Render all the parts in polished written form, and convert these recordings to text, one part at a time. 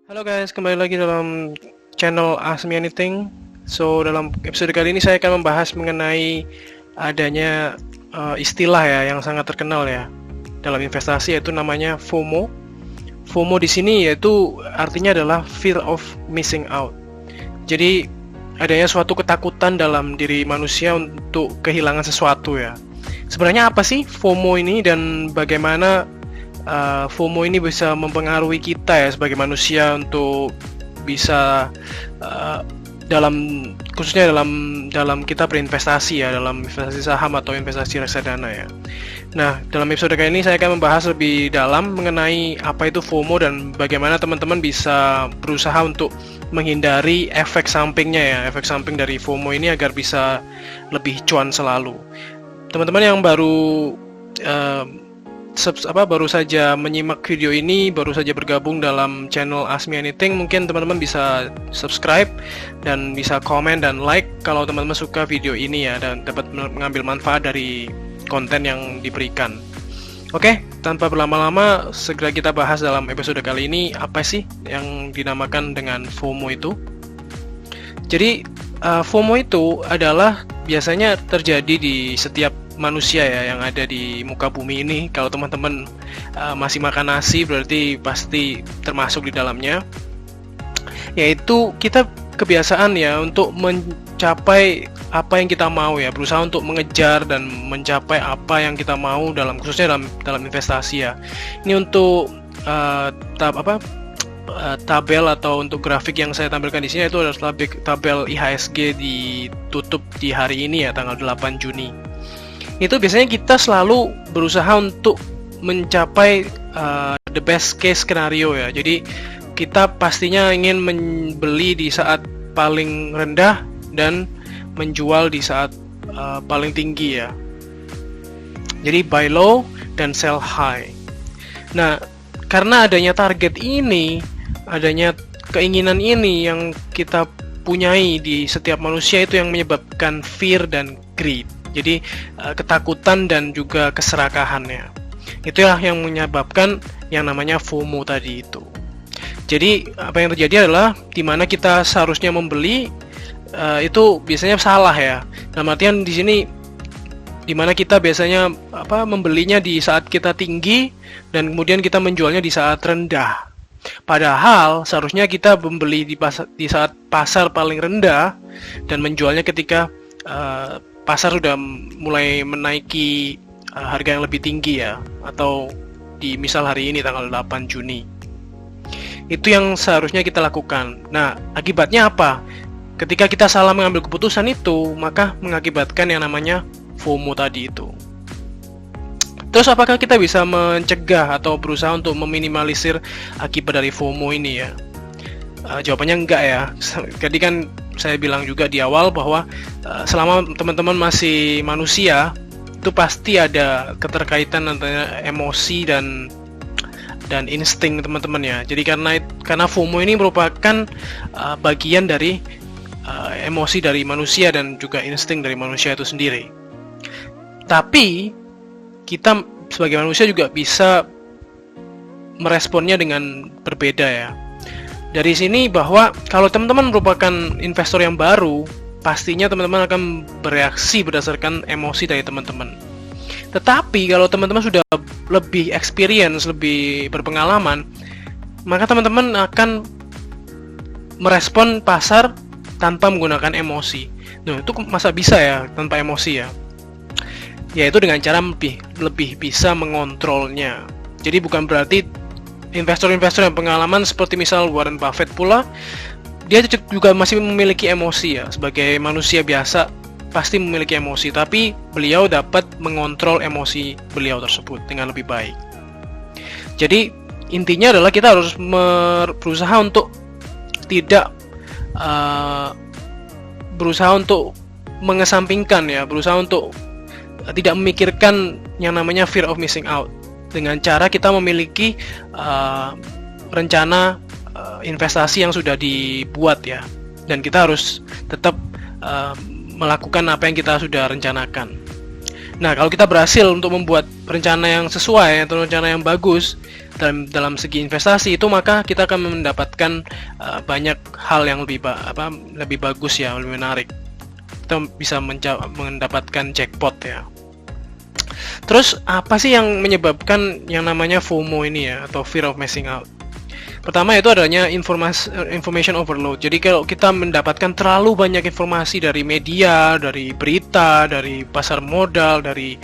Halo guys, kembali lagi dalam channel Ask Me Anything. So, dalam episode kali ini saya akan membahas mengenai adanya istilah ya yang sangat terkenal ya dalam investasi, yaitu namanya FOMO. FOMO di sini yaitu artinya adalah fear of missing out. Jadi adanya suatu ketakutan dalam diri manusia untuk kehilangan sesuatu ya. Sebenarnya apa sih FOMO ini dan bagaimana FOMO ini bisa mempengaruhi kita ya sebagai manusia untuk bisa khususnya dalam kita berinvestasi ya, dalam investasi saham atau investasi reksadana ya. Nah, dalam episode kali ini saya akan membahas lebih dalam mengenai apa itu FOMO dan bagaimana teman-teman bisa berusaha untuk menghindari efek sampingnya ya, efek samping dari FOMO ini agar bisa lebih cuan selalu. Teman-teman yang baru baru saja menyimak video ini, baru saja bergabung dalam channel Ask Me Anything, mungkin teman-teman bisa subscribe dan bisa komen dan like kalau teman-teman suka video ini ya, dan dapat mengambil manfaat dari konten yang diberikan. Oke, tanpa berlama-lama segera kita bahas dalam episode kali ini apa sih yang dinamakan dengan FOMO itu. Jadi FOMO itu adalah biasanya terjadi di setiap manusia ya yang ada di muka bumi ini. Kalau teman-teman masih makan nasi berarti pasti termasuk di dalamnya. Yaitu kita kebiasaan ya untuk mencapai apa yang kita mau ya, berusaha untuk mengejar dan mencapai apa yang kita mau khususnya dalam investasi ya. Ini untuk tabel atau untuk grafik yang saya tampilkan di sini itu adalah tabel IHSG ditutup di hari ini ya, tanggal 8 Juni. Itu biasanya kita selalu berusaha untuk mencapai the best case scenario ya. Jadi kita pastinya ingin membeli di saat paling rendah dan menjual di saat paling tinggi ya. Jadi buy low dan sell high. Nah, karena adanya target ini, adanya keinginan ini yang kita punyai di setiap manusia, itu yang menyebabkan fear dan greed. Jadi ketakutan dan juga keserakahannya. Itulah yang menyebabkan yang namanya FOMO tadi itu. Jadi apa yang terjadi adalah dimana kita seharusnya membeli itu biasanya salah ya. Dalam artian di sini dimana kita biasanya membelinya di saat kita tinggi dan kemudian kita menjualnya di saat rendah. Padahal seharusnya kita membeli di saat pasar paling rendah dan menjualnya ketika pasar sudah mulai menaiki harga yang lebih tinggi ya, atau di misal hari ini tanggal 8 Juni. Itu yang seharusnya kita lakukan. Nah, akibatnya apa? Ketika kita salah mengambil keputusan itu, maka mengakibatkan yang namanya FOMO tadi itu. Terus apakah kita bisa mencegah atau berusaha untuk meminimalisir akibat dari FOMO ini ya? Jawabannya enggak ya. Jadi kan saya bilang juga di awal bahwa selama teman-teman masih manusia, itu pasti ada keterkaitan antara emosi dan insting teman-teman ya. Jadi karena FOMO ini merupakan bagian dari emosi dari manusia dan juga insting dari manusia itu sendiri. Tapi kita sebagai manusia juga bisa meresponnya dengan berbeda ya. Dari sini bahwa kalau teman-teman merupakan investor yang baru, pastinya teman-teman akan bereaksi berdasarkan emosi dari teman-teman. Tetapi kalau teman-teman sudah lebih experience, lebih berpengalaman, maka teman-teman akan merespon pasar tanpa menggunakan emosi. Nah, itu masa bisa ya tanpa emosi ya? Yaitu dengan cara lebih bisa mengontrolnya. Jadi bukan berarti investor-investor yang pengalaman seperti misal Warren Buffett pula, dia juga masih memiliki emosi ya. Sebagai manusia biasa pasti memiliki emosi, tapi beliau dapat mengontrol emosi beliau tersebut dengan lebih baik. Jadi intinya adalah kita harus berusaha untuk tidak berusaha untuk mengesampingkan ya, berusaha untuk tidak memikirkan yang namanya fear of missing out, dengan cara kita memiliki rencana investasi yang sudah dibuat ya, dan kita harus tetap melakukan apa yang kita sudah rencanakan. Nah, kalau kita berhasil untuk membuat rencana yang sesuai atau rencana yang bagus, dalam segi investasi itu, maka kita akan mendapatkan banyak hal yang lebih bagus ya, lebih menarik. Kita bisa mendapatkan jackpot ya. Terus apa sih yang menyebabkan yang namanya FOMO ini ya, atau fear of missing out? Pertama itu adanya information overload. Jadi kalau kita mendapatkan terlalu banyak informasi dari media, dari berita, dari pasar modal, dari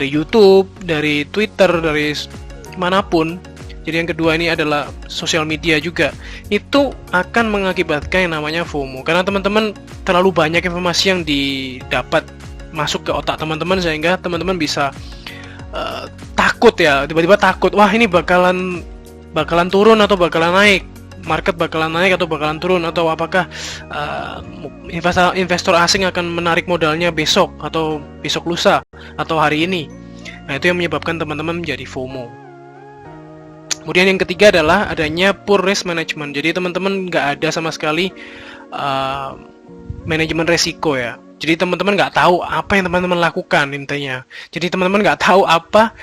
YouTube, dari Twitter, dari manapun. Jadi yang kedua ini adalah sosial media juga. Itu akan mengakibatkan yang namanya FOMO. Karena teman-teman terlalu banyak informasi yang didapat masuk ke otak teman-teman, sehingga teman-teman bisa takut ya, tiba-tiba takut, wah ini bakalan turun atau bakalan naik, market bakalan naik atau bakalan turun, atau apakah investor asing akan menarik modalnya besok atau besok lusa atau hari ini. Nah, itu yang menyebabkan teman-teman menjadi FOMO. Kemudian yang ketiga adalah adanya poor risk management. Jadi teman-teman nggak ada sama sekali manajemen resiko ya. Jadi teman-teman nggak tahu apa yang teman-teman lakukan intinya. Jadi teman-teman nggak tahu apa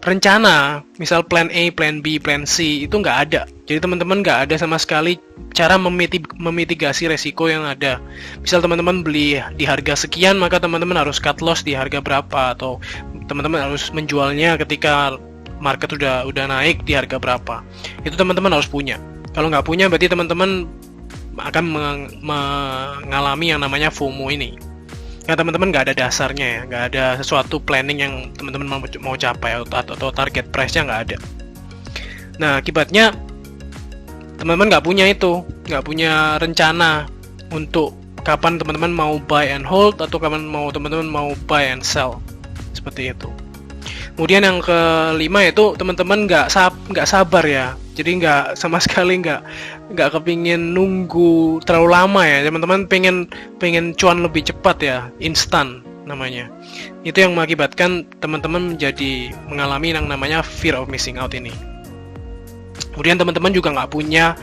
rencana, misal plan A, plan B, plan C, itu nggak ada. Jadi teman-teman nggak ada sama sekali cara memitigasi resiko yang ada. Misal teman-teman beli di harga sekian, maka teman-teman harus cut loss di harga berapa, atau teman-teman harus menjualnya ketika market udah naik di harga berapa. Itu teman-teman harus punya. Kalau nggak punya, berarti teman-teman akan mengalami yang namanya FOMO ini. Karena teman-teman nggak ada dasarnya ya, nggak ada sesuatu planning yang teman-teman mau capai, atau target price-nya nggak ada. Nah, akibatnya teman-teman nggak punya rencana untuk kapan teman-teman mau buy and hold, atau kapan teman-teman mau buy and sell, seperti itu. Kemudian yang kelima itu teman-teman nggak sabar ya. Jadi sama sekali nggak kepingin nunggu terlalu lama ya. Teman-teman pengen cuan lebih cepat ya, instan namanya. Itu yang mengakibatkan teman-teman mengalami yang namanya fear of missing out ini. Kemudian teman-teman juga nggak punya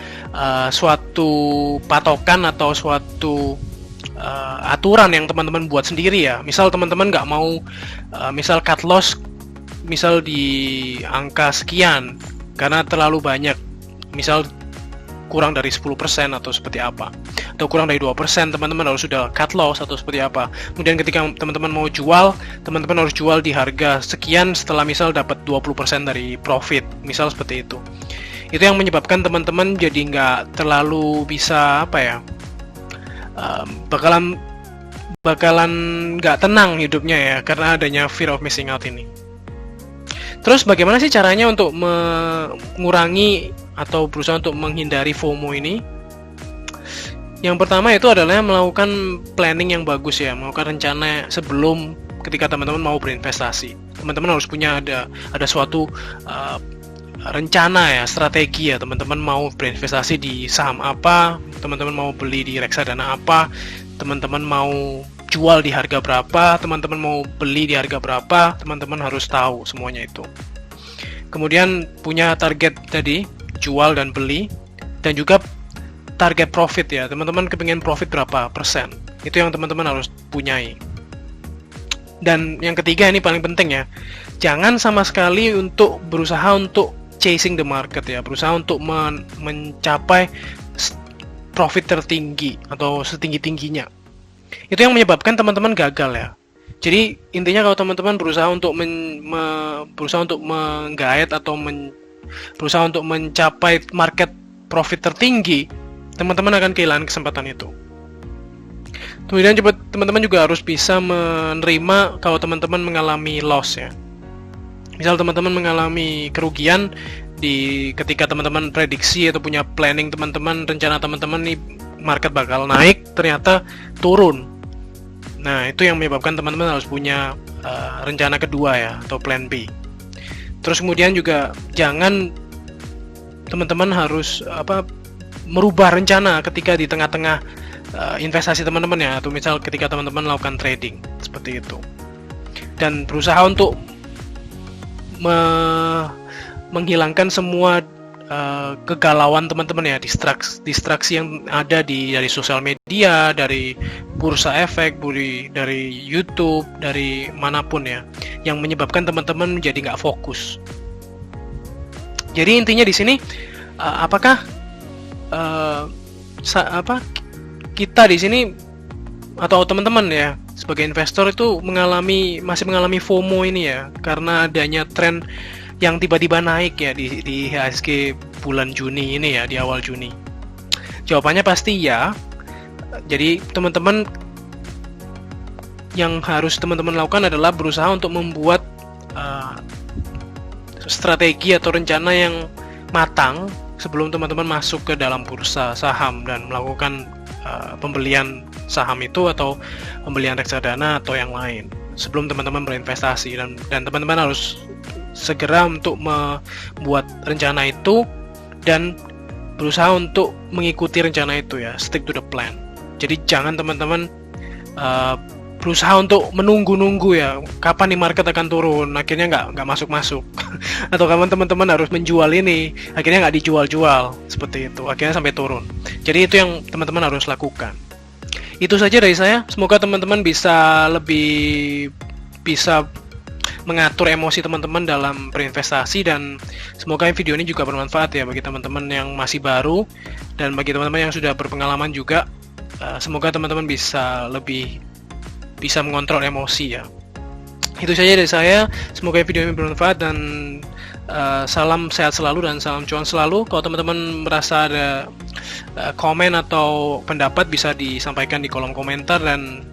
suatu patokan atau suatu aturan yang teman-teman buat sendiri ya. Misal teman-teman nggak mau misal cut loss misal di angka sekian karena terlalu banyak, misal kurang dari 10% atau seperti apa, atau kurang dari 2%, teman-teman harus sudah cut loss atau seperti apa. Kemudian ketika teman-teman mau jual, teman-teman harus jual di harga sekian setelah misal dapat 20% dari profit, misal seperti itu. Itu yang menyebabkan teman-teman jadi nggak terlalu bisa bakalan nggak tenang hidupnya ya, karena adanya fear of missing out ini. Terus bagaimana sih caranya untuk mengurangi atau berusaha untuk menghindari FOMO ini? Yang pertama itu adalah melakukan planning yang bagus ya, melakukan rencana sebelum ketika teman-teman mau berinvestasi. Teman-teman harus punya ada suatu rencana ya, strategi ya. Teman-teman mau berinvestasi di saham apa, teman-teman mau beli di reksadana apa, teman-teman mau jual di harga berapa, teman-teman mau beli di harga berapa, teman-teman harus tahu semuanya itu. Kemudian punya target tadi, jual dan beli, dan juga target profit ya, teman-teman kepingin profit berapa persen, itu yang teman-teman harus punyai. Dan yang ketiga ini paling penting ya, jangan sama sekali berusaha untuk chasing the market ya, berusaha untuk mencapai profit tertinggi atau setinggi-tingginya. Itu yang menyebabkan teman-teman gagal ya. Jadi intinya kalau teman-teman berusaha untuk menggait atau berusaha untuk mencapai market profit tertinggi, teman-teman akan kehilangan kesempatan itu. Kemudian teman-teman juga harus bisa menerima kalau teman-teman mengalami loss ya. Misal teman-teman mengalami kerugian ketika teman-teman prediksi atau punya planning teman-teman, rencana teman-teman nih market bakal naik, ternyata turun. Nah, itu yang menyebabkan teman-teman harus punya rencana kedua ya, atau plan B. Terus kemudian juga jangan teman-teman harus merubah rencana ketika di tengah-tengah investasi teman-teman ya, atau misal ketika teman-teman melakukan trading, seperti itu. Dan berusaha untuk menghilangkan semua kegalauan teman-teman ya, distraksi yang ada dari sosial media, dari bursa efek, dari YouTube, dari manapun ya, yang menyebabkan teman-teman menjadi nggak fokus. Jadi intinya di sini apakah kita di sini atau teman-teman ya sebagai investor itu masih mengalami FOMO ini ya, karena adanya tren yang tiba-tiba naik ya di IHSG bulan Juni ini ya, di awal Juni. Jawabannya pasti ya. Jadi teman-teman, yang harus teman-teman lakukan adalah berusaha untuk membuat strategi atau rencana yang matang sebelum teman-teman masuk ke dalam bursa saham dan melakukan pembelian saham itu atau pembelian reksadana atau yang lain sebelum teman-teman berinvestasi, dan teman-teman harus segera untuk membuat rencana itu dan berusaha untuk mengikuti rencana itu ya, stick to the plan. Jadi jangan teman-teman berusaha untuk menunggu-nunggu ya, kapan nih market akan turun, akhirnya nggak masuk-masuk atau kapan teman-teman harus menjual ini, akhirnya nggak dijual-jual, seperti itu, akhirnya sampai turun. Jadi itu yang teman-teman harus lakukan. Itu saja dari saya, semoga teman-teman bisa mengatur emosi teman-teman dalam berinvestasi, dan semoga video ini juga bermanfaat ya bagi teman-teman yang masih baru dan bagi teman-teman yang sudah berpengalaman juga. Semoga teman-teman bisa mengontrol emosi ya. Itu saja dari saya, semoga video ini bermanfaat, dan salam sehat selalu dan salam cuan selalu. Kalau teman-teman merasa ada komen atau pendapat bisa disampaikan di kolom komentar, dan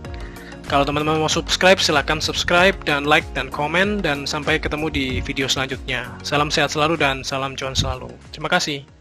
kalau teman-teman mau subscribe silahkan subscribe dan like dan komen, dan sampai ketemu di video selanjutnya. Salam sehat selalu dan salam cuan selalu. Terima kasih.